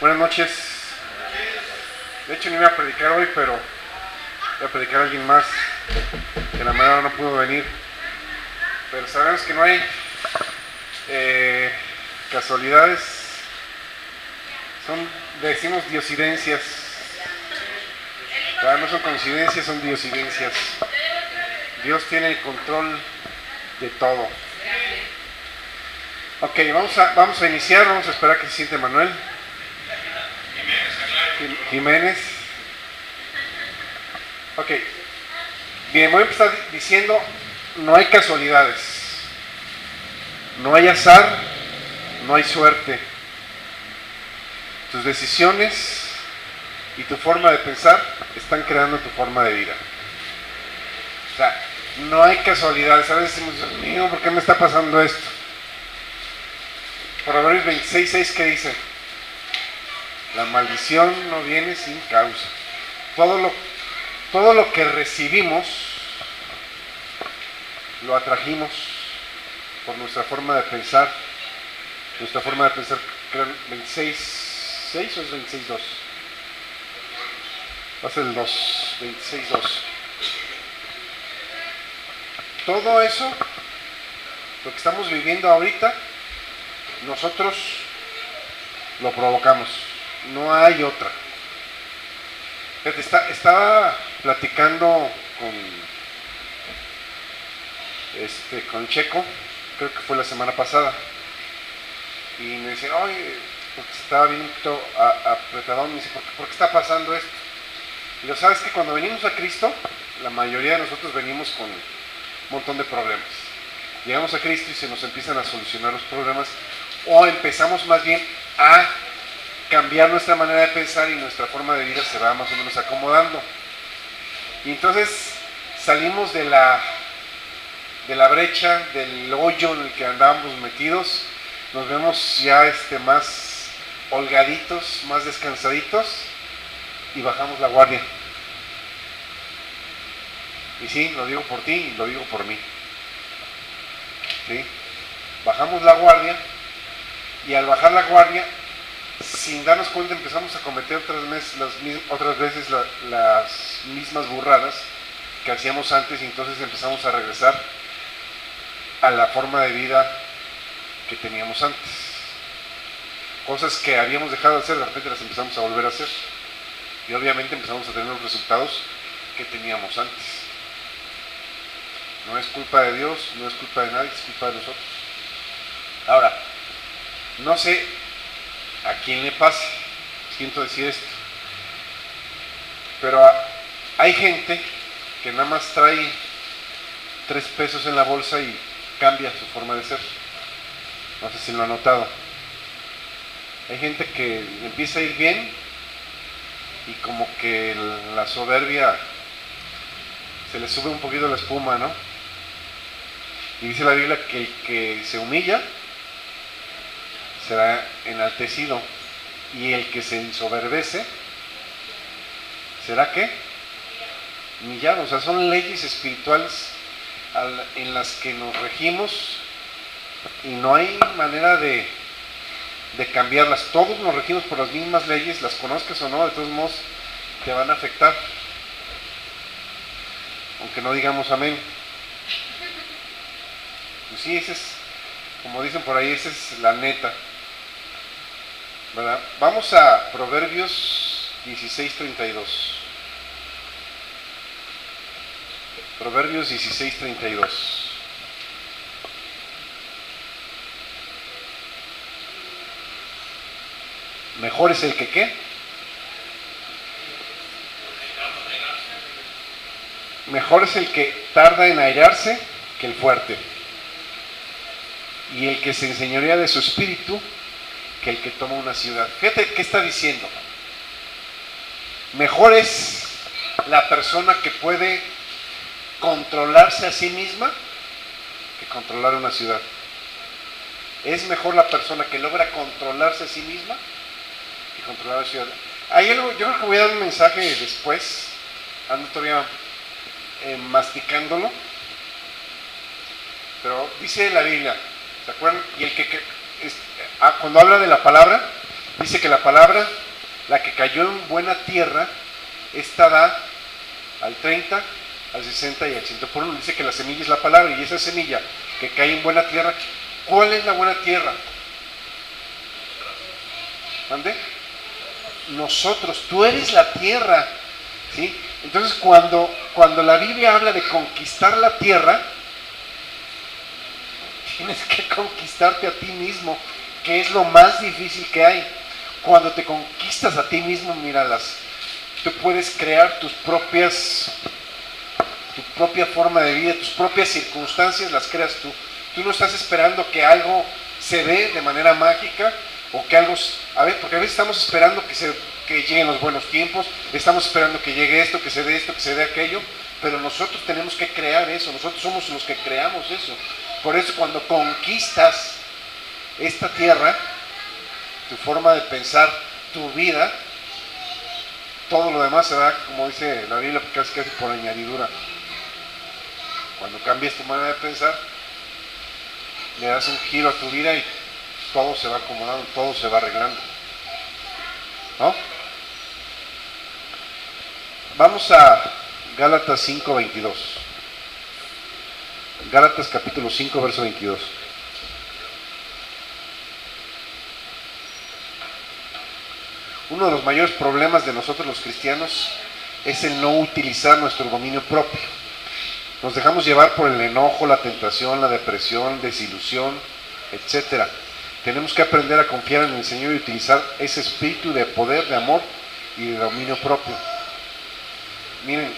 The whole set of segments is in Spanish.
Buenas noches. De hecho, no iba a predicar hoy, pero voy a predicar a alguien más que la verdad no pudo venir. Pero sabemos que no hay casualidades, decimos diosidencias. No son coincidencias, son diosidencias. Dios tiene el control de todo. Ok, vamos a iniciar, vamos a esperar que se siente Manuel. Jiménez. Ok. Bien, voy a empezar diciendo, no hay casualidades. No hay azar, no hay suerte. Tus decisiones y tu forma de pensar están creando tu forma de vida. O sea, no hay casualidades. A veces decimos, Dios mío, ¿por qué me está pasando esto? Proverbios 26:6, ¿qué dice? La maldición no viene sin causa. Todo lo que recibimos lo atrajimos por nuestra forma de pensar. Nuestra forma de pensar, creo, 26:6 o es 26:2. Va a ser el 2, 26:2. Todo eso, lo que estamos viviendo ahorita, nosotros lo provocamos. No hay otra. Estaba platicando con Checo, creo que fue la semana pasada, y me dice, oye, porque estaba bien un poquito apretadón, me dice, ¿por qué está pasando esto? Y lo sabes que cuando venimos a Cristo, la mayoría de nosotros venimos con un montón de problemas. Llegamos a Cristo y se nos empiezan a solucionar los problemas, o empezamos más bien a cambiar nuestra manera de pensar y nuestra forma de vida se va más o menos acomodando. Y entonces salimos de la brecha, del hoyo en el que andábamos metidos, nos vemos ya más holgaditos, más descansaditos y bajamos la guardia. Y sí, lo digo por ti y lo digo por mí. ¿Sí? Bajamos la guardia y al bajar la guardia, sin darnos cuenta, empezamos a cometer otras veces las mismas burradas que hacíamos antes, y entonces empezamos a regresar a la forma de vida que teníamos antes. Cosas que habíamos dejado de hacer, de repente las empezamos a volver a hacer. Y obviamente empezamos a tener los resultados que teníamos antes. No es culpa de Dios, no es culpa de nadie, es culpa de nosotros. Ahora, no sé a quién le pase, siento decir esto, pero hay gente que nada más trae 3 pesos en la bolsa y cambia su forma de ser. No sé si lo han notado. Hay gente que empieza a ir bien y como que la soberbia se le sube un poquito la espuma, ¿no? Y dice la Biblia que el que se humilla será enaltecido, y el que se ensoberbece será ¿qué? Humillado. O sea, son leyes espirituales en las que nos regimos y no hay manera de cambiarlas. Todos nos regimos por las mismas leyes, las conozcas o no, de todos modos te van a afectar, aunque no digamos amén. Pues sí, ese es, como dicen por ahí, esa es la neta, ¿verdad? Vamos a Proverbios 16:32. Proverbios 16:32. Mejor es el que ¿qué? Mejor es el que tarda en airarse que el fuerte, y el que se enseñorea de su espíritu que el que toma una ciudad. Fíjate qué está diciendo. Mejor es la persona que puede controlarse a sí misma que controlar una ciudad. Es mejor la persona que logra controlarse a sí misma que controlar la ciudad. Hay algo, yo creo que voy a dar un mensaje después, ando todavía masticándolo, pero dice la Biblia, ¿se acuerdan? Y el que cuando habla de la palabra, Dice que la palabra, la que cayó en buena tierra, esta da al 30, al 60 y al 100 por uno. Dice que la semilla es la palabra, y esa semilla que cae en buena tierra, ¿cuál es la buena tierra? ¿Mande? Nosotros, tú eres la tierra, ¿sí? Entonces cuando la Biblia habla de conquistar la tierra, tienes que conquistarte a ti mismo, que es lo más difícil que hay. Cuando te conquistas a ti mismo, míralas, tú puedes crear tu propia forma de vida, tus propias circunstancias las creas tú. Tú no estás esperando que algo se dé de manera mágica, o que algo, porque a veces estamos esperando que lleguen los buenos tiempos, estamos esperando que llegue esto, que se dé aquello, pero nosotros tenemos que crear eso, nosotros somos los que creamos eso. Por eso cuando conquistas esta tierra, tu forma de pensar, tu vida, todo lo demás se da, como dice la Biblia, casi por añadidura. Cuando cambias tu manera de pensar, le das un giro a tu vida y todo se va acomodando, todo se va arreglando, ¿no? Vamos a Gálatas 5:22. Gálatas capítulo 5, verso 22. Uno de los mayores problemas de nosotros los cristianos es el no utilizar nuestro dominio propio. Nos dejamos llevar por el enojo, la tentación, la depresión, desilusión, etcétera. Tenemos que aprender a confiar en el Señor y utilizar ese espíritu de poder, de amor y de dominio propio. Miren,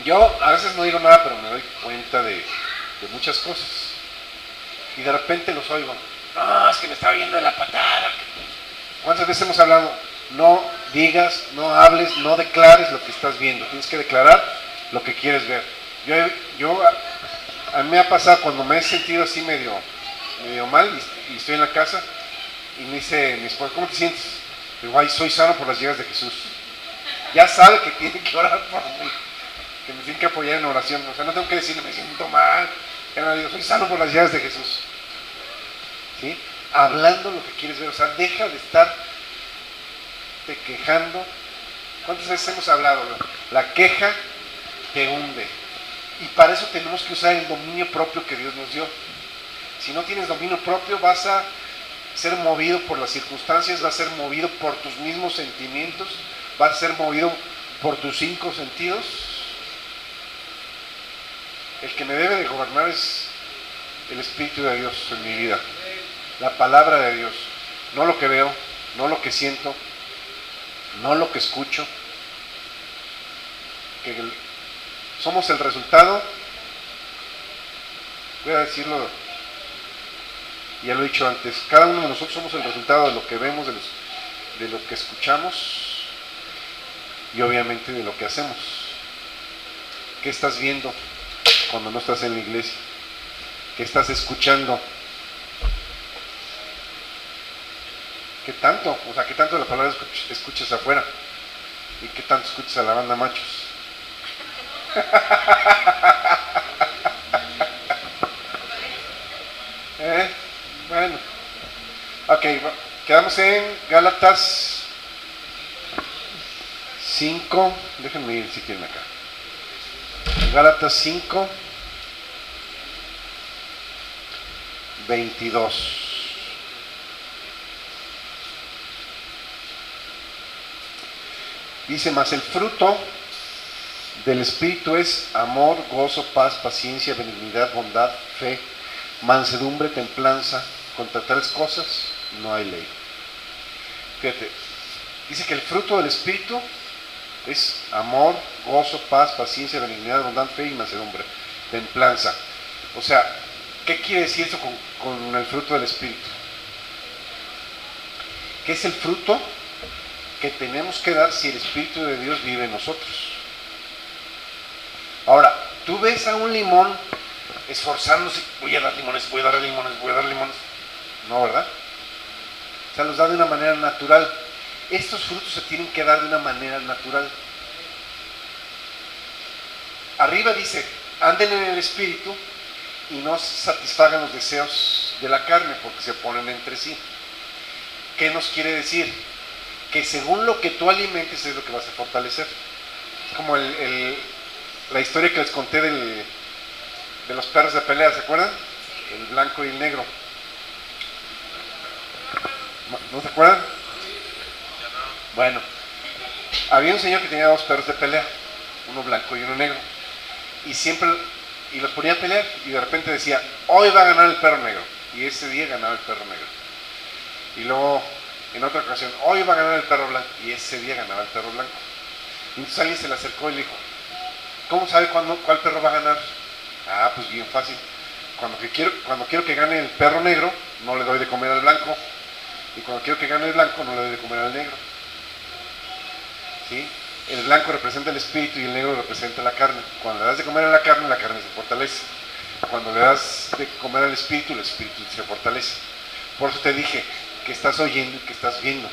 yo a veces no digo nada, pero me doy cuenta de muchas cosas. Y de repente los oigo. No, es que me está oyendo de la patada. ¿Cuántas veces hemos hablado? No digas, no hables, no declares lo que estás viendo. Tienes que declarar lo que quieres ver. A mí me ha pasado cuando me he sentido así medio mal y estoy en la casa y me dice mi esposa, ¿cómo te sientes? Digo, ay, soy sano por las llagas de Jesús. Ya sabe que tiene que orar por mí, que me tiene que apoyar en oración. O sea, no tengo que decirle, me siento mal. Ya no digo, soy sano por las llagas de Jesús. ¿Sí? Hablando lo que quieres ver. O sea, deja de estar te quejando. ¿Cuántas veces hemos hablado? La queja te hunde. Y para eso tenemos que usar el dominio propio que Dios nos dio. Si no tienes dominio propio, vas a ser movido por las circunstancias, vas a ser movido por tus mismos sentimientos, vas a ser movido por tus 5 sentidos. El que me debe de gobernar es el Espíritu de Dios en mi vida, la palabra de Dios, no lo que veo, no lo que siento, no lo que escucho. Que somos el resultado, voy a decirlo, ya lo he dicho antes, cada uno de nosotros somos el resultado de lo que vemos, de lo que escuchamos y obviamente de lo que hacemos. ¿Qué estás viendo cuando no estás en la iglesia? ¿Qué estás escuchando? ¿Qué tanto? O sea, ¿qué tanto de la palabra escuchas afuera? ¿Y qué tanto escuchas a la banda machos? Bueno, ok, quedamos en Gálatas 5, déjenme ir si quieren acá. Gálatas 5, 22. Dice, mas el fruto del Espíritu es amor, gozo, paz, paciencia, benignidad, bondad, fe, mansedumbre, templanza. Contra tales cosas no hay ley. Fíjate, dice que el fruto del Espíritu es amor, gozo, paz, paciencia, benignidad, bondad, fe y mansedumbre, templanza. O sea, ¿qué quiere decir eso con el fruto del Espíritu? ¿Qué es el fruto que tenemos que dar si el Espíritu de Dios vive en nosotros? Ahora, tú ves a un limón esforzándose, voy a dar limones, voy a dar limones, voy a dar limones. No, ¿verdad? O sea, los da de una manera natural. Estos frutos se tienen que dar de una manera natural. Arriba dice, anden en el Espíritu y no satisfagan los deseos de la carne porque se oponen entre sí. ¿Qué nos quiere decir? Que según lo que tú alimentes es lo que vas a fortalecer. Es como la historia que les conté de los perros de pelea, ¿se acuerdan? El blanco y el negro. ¿No se acuerdan? Bueno, había un señor que tenía 2 perros de pelea, uno blanco y uno negro, y los ponía a pelear, y de repente decía, hoy va a ganar el perro negro, y ese día ganaba el perro negro. Y luego, en otra ocasión, hoy va a ganar el perro blanco, y ese día ganaba el perro blanco. Y entonces alguien se le acercó y le dijo, ¿cómo sabe cuál perro va a ganar? Ah, pues bien fácil. Cuando quiero que gane el perro negro, no le doy de comer al blanco, y cuando quiero que gane el blanco, no le doy de comer al negro. ¿Sí? El blanco representa el espíritu y el negro representa la carne. Cuando le das de comer a la carne se fortalece. Cuando le das de comer al espíritu, el espíritu se fortalece. Por eso te dije que estás oyendo y que estás viendo.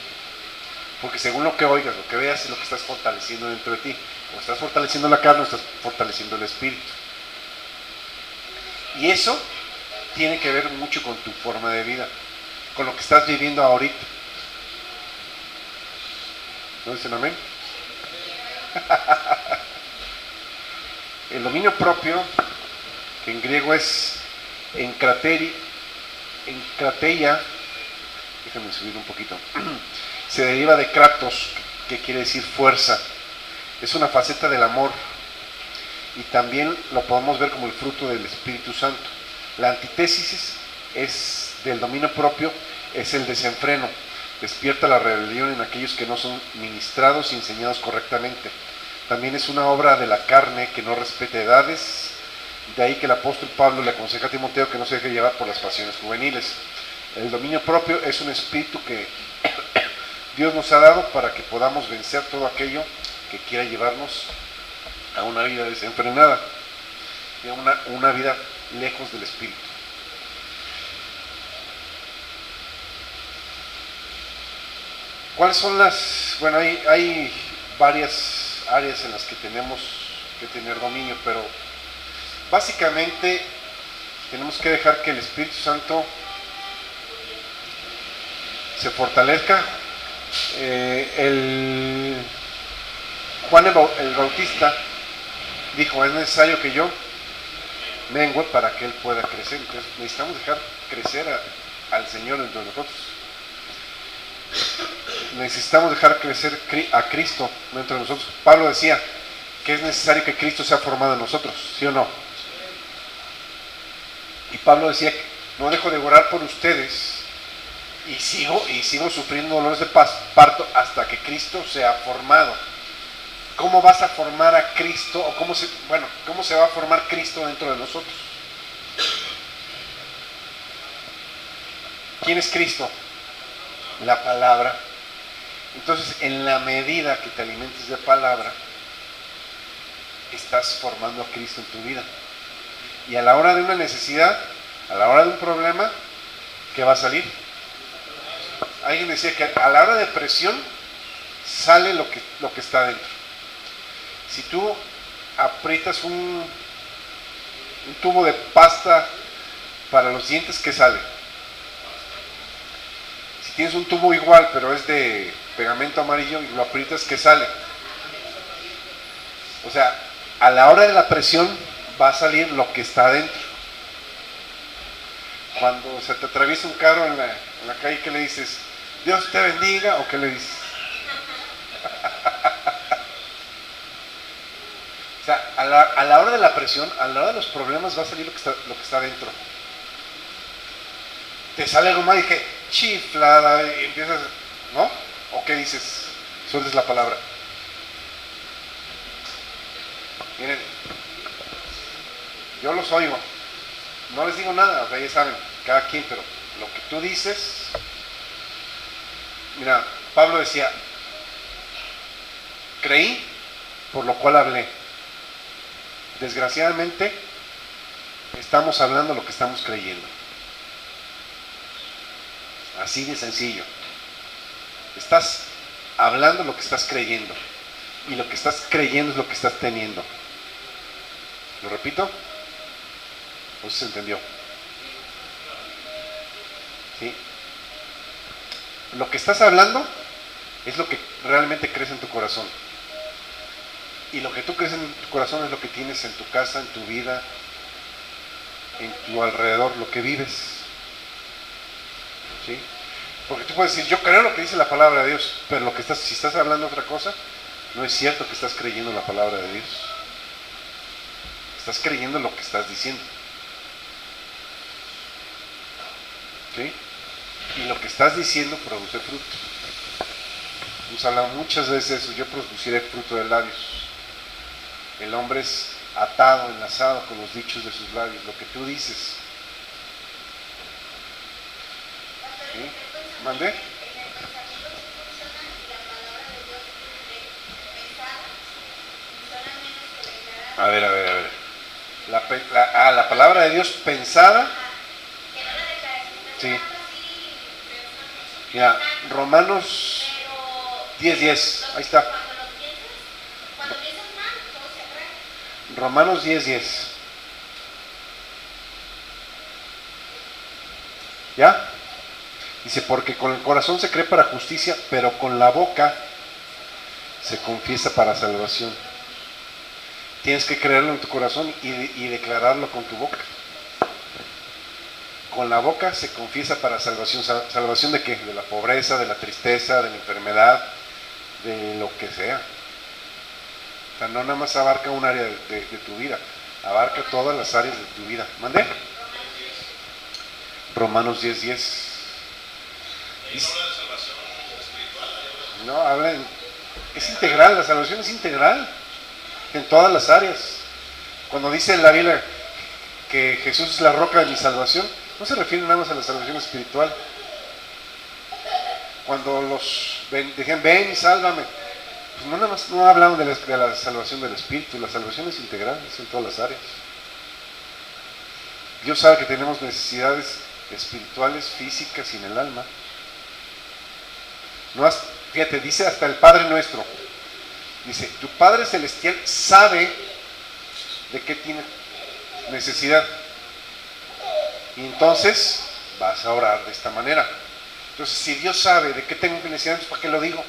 Porque según lo que oigas, lo que veas, es lo que estás fortaleciendo dentro de ti. O estás fortaleciendo la carne o estás fortaleciendo el espíritu. Y eso tiene que ver mucho con tu forma de vida, con lo que estás viviendo ahorita. ¿No dicen amén? El dominio propio, que en griego es enkrateia, déjame subir un poquito, se deriva de kratos, que quiere decir fuerza. Es una faceta del amor y también lo podemos ver como el fruto del Espíritu Santo. La antítesis del dominio propio es el desenfreno. Despierta la rebelión en aquellos que no son ministrados y enseñados correctamente. También es una obra de la carne que no respeta edades. De ahí que el apóstol Pablo le aconseja a Timoteo que no se deje llevar por las pasiones juveniles. El dominio propio es un espíritu que Dios nos ha dado para que podamos vencer todo aquello que quiera llevarnos a una vida desenfrenada y a una vida lejos del espíritu. ¿Cuáles son bueno, hay varias áreas en las que tenemos que tener dominio, pero básicamente tenemos que dejar que el Espíritu Santo se fortalezca. Juan el Bautista dijo, es necesario que yo mengue para que Él pueda crecer. Entonces necesitamos dejar crecer al Señor dentro de nosotros. Necesitamos dejar crecer a Cristo dentro de nosotros. Pablo decía que es necesario que Cristo sea formado en nosotros, ¿sí o no? Y Pablo decía que no dejo de orar por ustedes y sigo sufriendo dolores de parto hasta que Cristo sea formado. ¿Cómo vas a formar a Cristo? O cómo se va a formar Cristo dentro de nosotros? ¿Quién es Cristo? La palabra. Entonces, en la medida que te alimentes de palabra, estás formando a Cristo en tu vida. Y a la hora de una necesidad, a la hora de un problema, ¿qué va a salir? Alguien decía que a la hora de presión sale lo que está dentro. Si tú aprietas un tubo de pasta para los dientes, ¿qué sale? Si tienes un tubo igual, pero es de pegamento amarillo y lo aprietas, ¿qué sale? O sea, a la hora de la presión va a salir lo que está adentro. Cuando se te atraviesa un carro en la calle, ¿qué le dices? Dios te bendiga, ¿o qué le dices? O sea, a la hora de la presión, a la hora de los problemas va a salir lo que está dentro. Te sale algo mal y dije, chiflada, y empiezas, ¿no? ¿O qué dices? Sueltes la palabra. Miren, yo los oigo, no les digo nada, o sea, ya saben, cada quien, pero lo que tú dices, mira, Pablo decía, creí, por lo cual hablé. Desgraciadamente, estamos hablando lo que estamos creyendo. Así de sencillo. Estás hablando lo que estás creyendo. Y lo que estás creyendo es lo que estás teniendo. ¿Lo repito? ¿O se entendió? ¿Sí? Lo que estás hablando es lo que realmente crece en tu corazón. Y lo que tú crees en tu corazón es lo que tienes en tu casa, en tu vida, en tu alrededor, lo que vives. ¿Sí? Porque tú puedes decir, yo creo lo que dice la palabra de Dios, pero si estás hablando otra cosa, no es cierto que estás creyendo la palabra de Dios. Estás creyendo lo que estás diciendo. ¿Sí? Y lo que estás diciendo produce fruto. Hemos hablado muchas veces de eso, yo produciré fruto de labios. El hombre es atado, enlazado con los dichos de sus labios, lo que tú dices. ¿Sí? ¿Mandé? A ver. La palabra de Dios pensada. Sí. Mira, Romanos 10:10. Ahí está. Romanos 10:10. ¿Ya? Dice, porque con el corazón se cree para justicia, pero con la boca se confiesa para salvación. Tienes que creerlo en tu corazón y declararlo con tu boca. Con la boca se confiesa para salvación. ¿Salvación de qué? De la pobreza, de la tristeza, de la enfermedad, de lo que sea. O sea, no nada más abarca un área de tu vida, abarca todas las áreas de tu vida. ¿Mande? Romanos 10:10. No, hablen, es integral, la salvación es integral en todas las áreas. Cuando dice la Biblia que Jesús es la roca de mi salvación, no se refiere nada más a la salvación espiritual. Cuando los dijeron, ven y sálvame, pues no nada más, no hablamos de la salvación del espíritu, la salvación es integral, es en todas las áreas. Dios sabe que tenemos necesidades espirituales, físicas y en el alma. No, fíjate, dice hasta el Padre Nuestro. Dice, tu Padre Celestial sabe de qué tiene necesidad. Y entonces vas a orar de esta manera. Entonces, si Dios sabe de qué tengo necesidad, ¿para qué lo digo?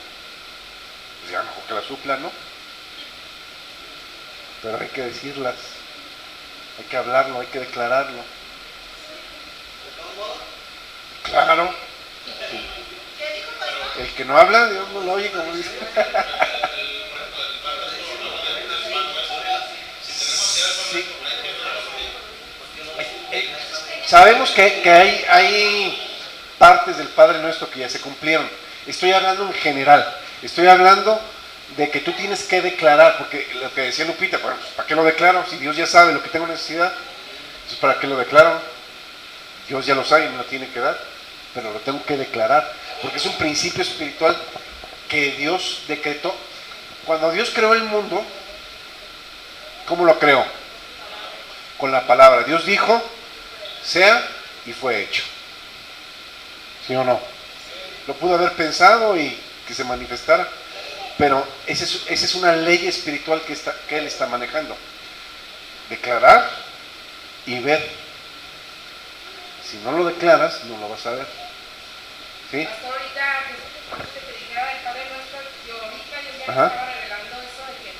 Pues ya mejor que la supla, ¿no? Pero hay que decirlas, hay que hablarlo, hay que declararlo. Claro. Sí. El que no habla, Dios no lo oye, como dice. Sí. Sabemos que hay partes del Padre Nuestro que ya se cumplieron. Estoy hablando en general. Estoy hablando de que tú tienes que declarar, porque lo que decía Lupita, bueno, pues, ¿para qué lo declaro? Si Dios ya sabe lo que tengo necesidad, entonces ¿para qué lo declaro? Dios ya lo sabe y me lo tiene que dar, pero lo tengo que declarar, porque es un principio espiritual que Dios decretó. Cuando Dios creó el mundo, ¿cómo lo creó? Con la palabra. Dios dijo, sea, y fue hecho. ¿Sí o no? Lo pudo haber pensado y que se manifestara, pero esa es una ley espiritual que Él está manejando. Declarar y ver. Si no lo declaras, no lo vas a ver. ¿Sí? Hasta ahorita que te dijera del Padre Nuestro, yo ahorita yo ya me estaba revelando eso de que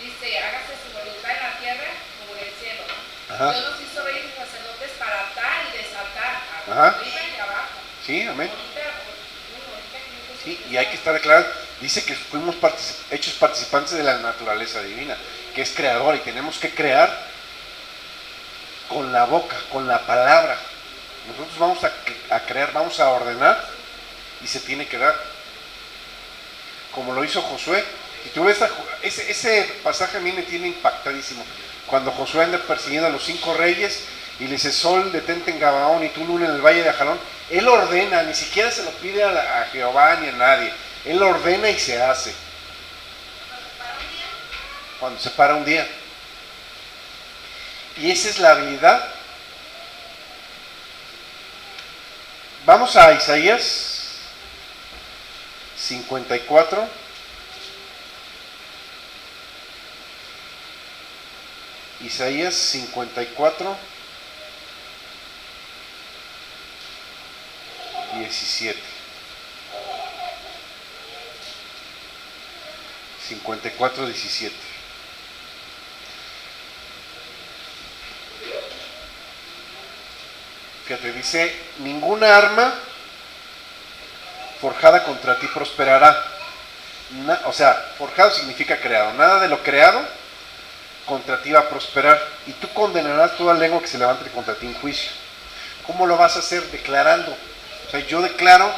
dice, hágase su voluntad en la tierra como en el cielo. Ajá. Dios nos hizo reyes y sacerdotes para atar y desatar, arriba y abajo. Sí, amén. Ahorita sí, y hay que estar declarando. Dice que fuimos hechos participantes de la naturaleza divina, que es creador, y tenemos que crear con la boca, con la palabra. Nosotros vamos a crear, vamos a ordenar y se tiene que dar. Como lo hizo Josué. Y tú ves ese pasaje a mí me tiene impactadísimo. Cuando Josué anda persiguiendo a los 5 reyes y le dice, Sol, detente en Gabaón y tú, Luna, en el valle de Ajalón. Él ordena, ni siquiera se lo pide a Jehová ni a nadie. Él ordena y se hace. Cuando se para un día. Y esa es la habilidad. Vamos a Isaías 54. Isaías 54, 17. 54:17. Fíjate, dice, ninguna arma forjada contra ti prosperará. O sea, forjado significa creado. Nada de lo creado contra ti va a prosperar. Y tú condenarás toda lengua que se levante contra ti en juicio. ¿Cómo lo vas a hacer? Declarando. O sea, yo declaro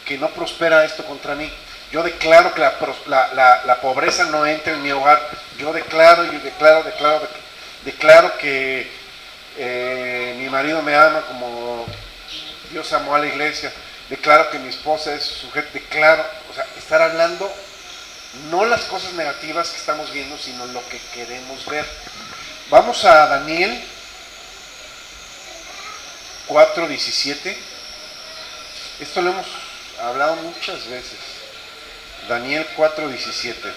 que no prospera esto contra mí. Yo declaro que la pobreza no entra en mi hogar. Yo declaro que mi marido me ama como Dios amó a la iglesia. Declaro que mi esposa es sujeta. Declaro, o sea, estar hablando no las cosas negativas que estamos viendo, sino lo que queremos ver. Vamos a Daniel 4:17. Esto lo hemos hablado muchas veces. Daniel 4:17.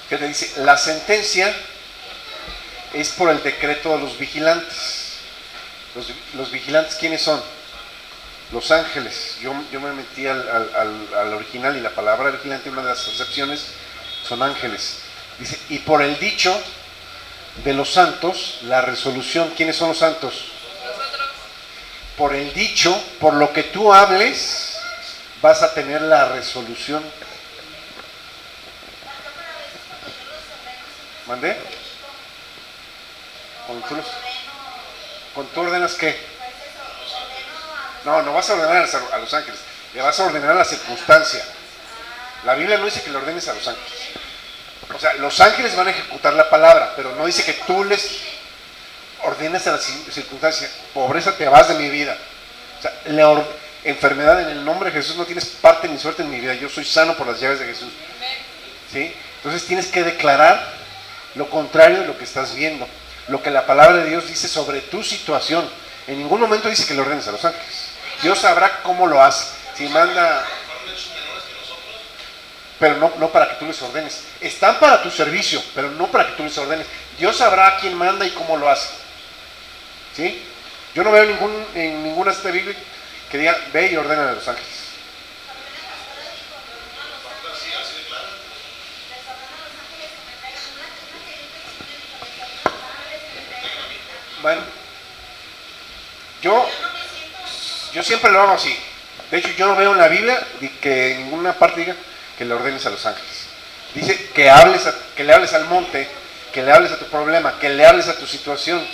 Que te dice, la sentencia es por el decreto de los vigilantes. Los vigilantes, ¿quiénes son? Los ángeles. Yo me metí al original, y la palabra vigilante, una de las acepciones, son ángeles. Dice, y por el dicho de los santos, la resolución. ¿Quiénes son los santos? Nosotros. Por el dicho, por lo que tú hables, vas a tener la resolución. ¿Mandé? ¿Cuando tú ordenas qué? No vas a ordenar a los ángeles, le vas a ordenar a la circunstancia. La Biblia no dice que le ordenes a los ángeles. O sea, los ángeles van a ejecutar la palabra, pero no dice que tú les ordenes a la circunstancia. Pobreza, te vas de mi vida. O sea, enfermedad, en el nombre de Jesús no tienes parte ni suerte en mi vida. Yo soy sano por las llaves de Jesús. ¿Sí? Entonces tienes que declarar lo contrario de lo que estás viendo, lo que la palabra de Dios dice sobre tu situación. En ningún momento dice que le ordenes a los ángeles. Dios sabrá cómo lo hace. Si manda, pero no para que tú les ordenes. Están para tu servicio, pero no para que tú les ordenes. Dios sabrá a quién manda y cómo lo hace. ¿Sí? Yo no veo en ninguna cita bíblica que diga, ve y ordena a los ángeles. Bueno, yo siempre lo hago así. De hecho, yo no veo en la Biblia que en ninguna parte diga que le ordenes a los ángeles. Dice que le hables al monte, que le hables a tu problema, que le hables a tu situación.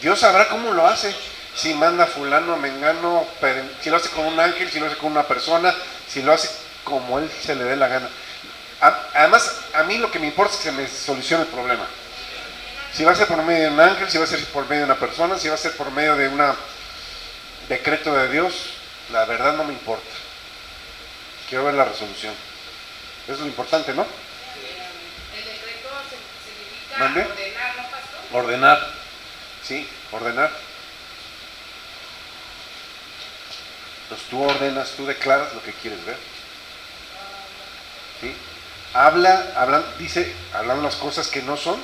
Dios sabrá cómo lo hace. Si manda fulano, mengano, si lo hace con un ángel, si lo hace con una persona, si lo hace como él se le dé la gana. Además, a mí lo que me importa es que se me solucione el problema. Si va a ser por medio de un ángel, si va a ser por medio de una persona, si va a ser por medio de un decreto de Dios, la verdad no me importa. Quiero ver la resolución. Eso es lo importante, ¿no? El decreto significa ¿Mande? ordenar, ¿no, pastor? Ordenar. Sí, ordenar. Entonces tú ordenas, tú declaras lo que quieres ver. ¿Sí? Hablando las cosas que no son.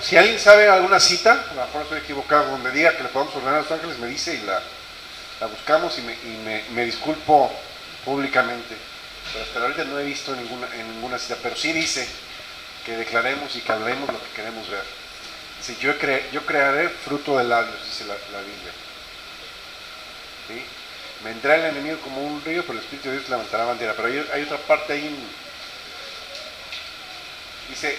Si alguien sabe alguna cita, a lo mejor estoy equivocado, donde diga que le podamos ordenar a los ángeles, me dice y la buscamos y me disculpo públicamente. Pero hasta ahorita no he visto en ninguna cita, pero sí dice que declaremos y que hablemos lo que queremos ver. Dice, yo crearé fruto de labios, dice la Biblia. ¿Sí? Vendrá el enemigo como un río, pero el Espíritu de Dios levantará bandera. Pero hay otra parte ahí. Dice,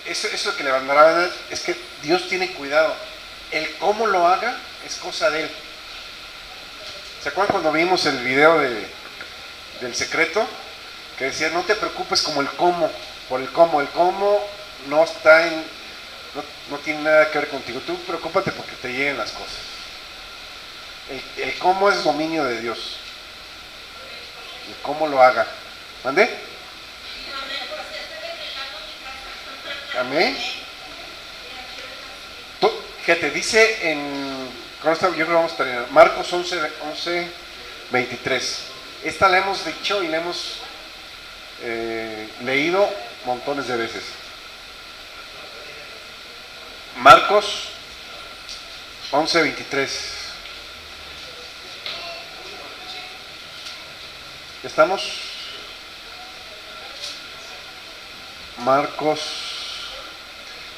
eso que levantará bandera es que Dios tiene cuidado. El cómo lo haga es cosa de Él. ¿Se acuerdan cuando vimos el video del secreto? Que decía, no te preocupes como el cómo, por el cómo. El cómo no está no tiene nada que ver contigo. Tú preocúpate porque te lleguen las cosas. El cómo es dominio de Dios. El cómo lo haga. ¿Mande? Amén. Fíjate, dice con esto yo creo que vamos a terminar. Marcos 11:23. Esta la hemos dicho y la hemos leído montones de veces. Marcos 11:23. ¿Estamos? Marcos,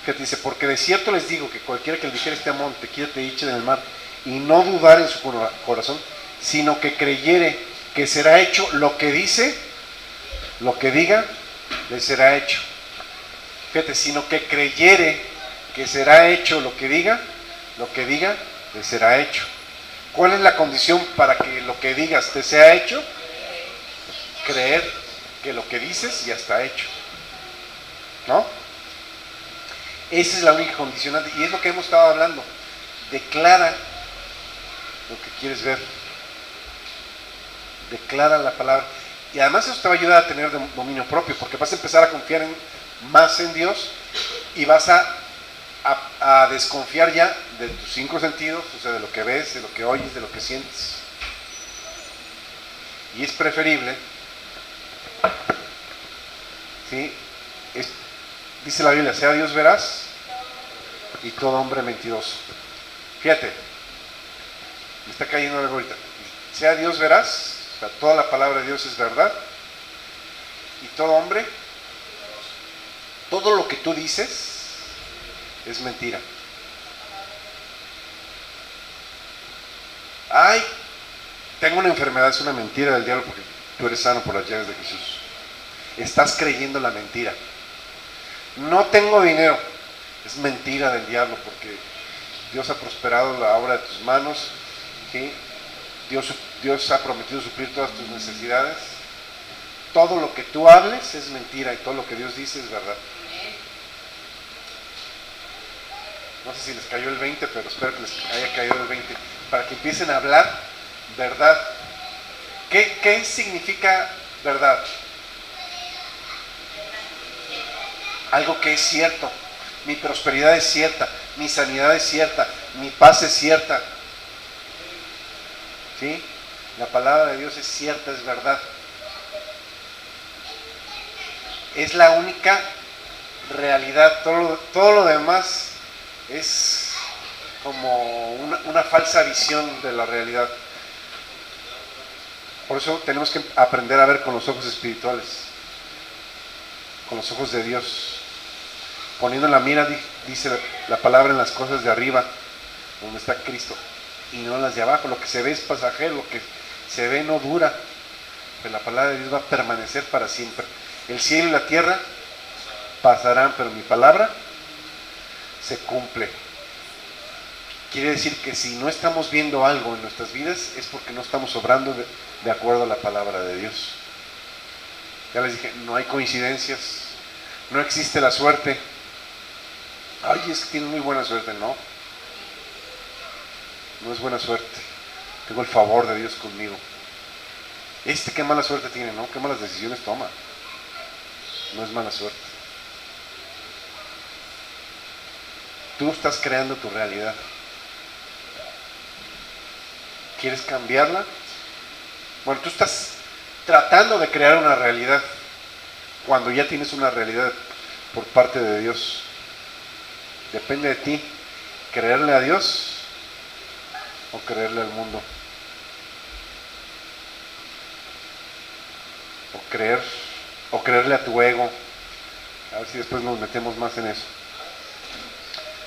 que dice, porque de cierto les digo que cualquiera que le dijere este monte, quítate y eche en el mar, y no dudar en su corazón, sino que creyere que será hecho lo que dice, lo que diga, le será hecho. Fíjate, sino que creyere que será hecho lo que diga, le será hecho. ¿Cuál es la condición para que lo que digas te sea hecho? Creer que lo que dices ya está hecho, ¿no? Esa es la única condicionante, y es lo que hemos estado hablando. Declara lo que quieres ver, declara la palabra, y además eso te va a ayudar a tener dominio propio, porque vas a empezar a confiar más en Dios, y vas a desconfiar ya de tus 5 sentidos, o sea, de lo que ves, de lo que oyes, de lo que sientes. Y es preferible, ¿sí? Dice la Biblia, sea Dios veraz y todo hombre mentiroso. Fíjate, me está cayendo algo ahorita. Sea Dios veraz, o sea, toda la palabra de Dios es verdad, y todo hombre, todo lo que tú dices es mentira. Ay, tengo una enfermedad, es una mentira del diablo porque tú eres sano por las llaves de Jesús. Estás creyendo la mentira. No tengo dinero, es mentira del diablo porque Dios ha prosperado la obra de tus manos, ¿sí? Dios ha prometido suplir todas tus necesidades. Todo lo que tú hables es mentira y todo lo que Dios dice es verdad. No sé si les cayó el 20, pero espero que les haya caído el 20, para que empiecen a hablar verdad. ¿Qué significa verdad? Algo que es cierto. Mi prosperidad es cierta, mi sanidad es cierta, mi paz es cierta. ¿Sí? La palabra de Dios es cierta, es verdad. Es la única realidad. Todo lo demás es como una falsa visión de la realidad. Por eso tenemos que aprender a ver con los ojos espirituales, con los ojos de Dios, poniendo la mira, dice la palabra, en las cosas de arriba, donde está Cristo, y no en las de abajo. Lo que se ve es pasajero, lo que se ve no dura, pero la palabra de Dios va a permanecer para siempre. El cielo y la tierra pasarán, pero mi palabra se cumple. Quiere decir que si no estamos viendo algo en nuestras vidas es porque no estamos obrando de acuerdo a la palabra de Dios. Ya les dije, no hay coincidencias, no existe la suerte. Ay, es que tienes muy buena suerte. No, no es buena suerte. Tengo el favor de Dios conmigo. Qué mala suerte tiene, ¿no? Qué malas decisiones toma. No es mala suerte. Tú estás creando tu realidad. ¿Quieres cambiarla? Bueno, tú estás tratando de crear una realidad cuando ya tienes una realidad por parte de Dios. Depende de ti, creerle a Dios o creerle al mundo. O creerle a tu ego. A ver si después nos metemos más en eso.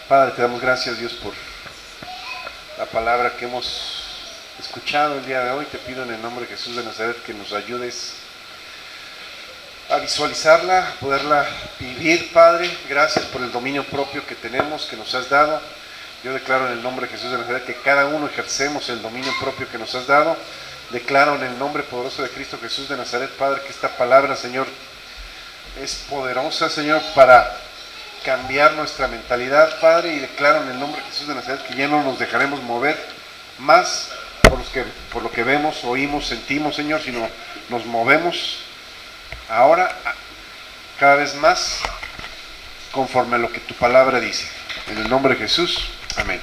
Padre, te damos gracias, Dios, por la palabra que hemos escuchado el día de hoy. Te pido en el nombre de Jesús de Nazaret que nos ayudes a visualizarla, a poderla vivir, Padre. Gracias por el dominio propio que tenemos, que nos has dado. Yo declaro en el nombre de Jesús de Nazaret que cada uno ejercemos el dominio propio que nos has dado. Declaro en el nombre poderoso de Cristo Jesús de Nazaret, Padre, que esta palabra, Señor, es poderosa, Señor, para cambiar nuestra mentalidad, Padre, y declaro en el nombre de Jesús de Nazaret que ya no nos dejaremos mover más por lo que vemos, oímos, sentimos, Señor, sino nos movemos ahora cada vez más conforme a lo que tu palabra dice. En el nombre de Jesús, amén.